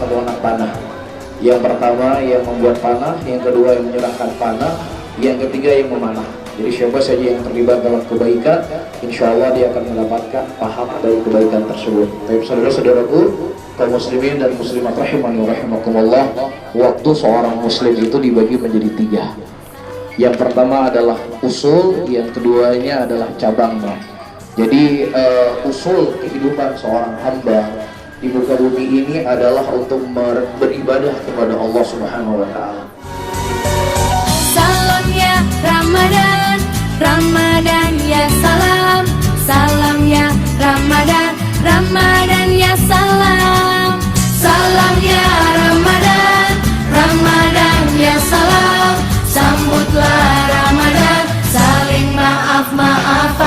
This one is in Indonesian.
satu anak panah. Yang pertama yang membuat panah, yang kedua yang menyerahkan panah, yang ketiga yang memanah. Jadi siapa saja yang terlibat dalam kebaikan, insya Allah dia akan mendapatkan pahala dari kebaikan tersebut. Tapi saudara-saudaraku, kaum muslimin dan muslimat rahimani wa rahimakumullah, waktu seorang muslim itu dibagi menjadi tiga. Yang pertama adalah usul, yang keduanya adalah cabangnya. Jadi usul kehidupan seorang hamba di muka bumi ini adalah untuk beribadah kepada Allah Subhanahu wa Ta'ala. Salam ya Ramadan, Ramadan ya salam, salam ya Ramadan, Ramadan ya salam, salam ya Ramadan, Ramadan ya salam, sambutlah Ramadan, saling maaf-maafan.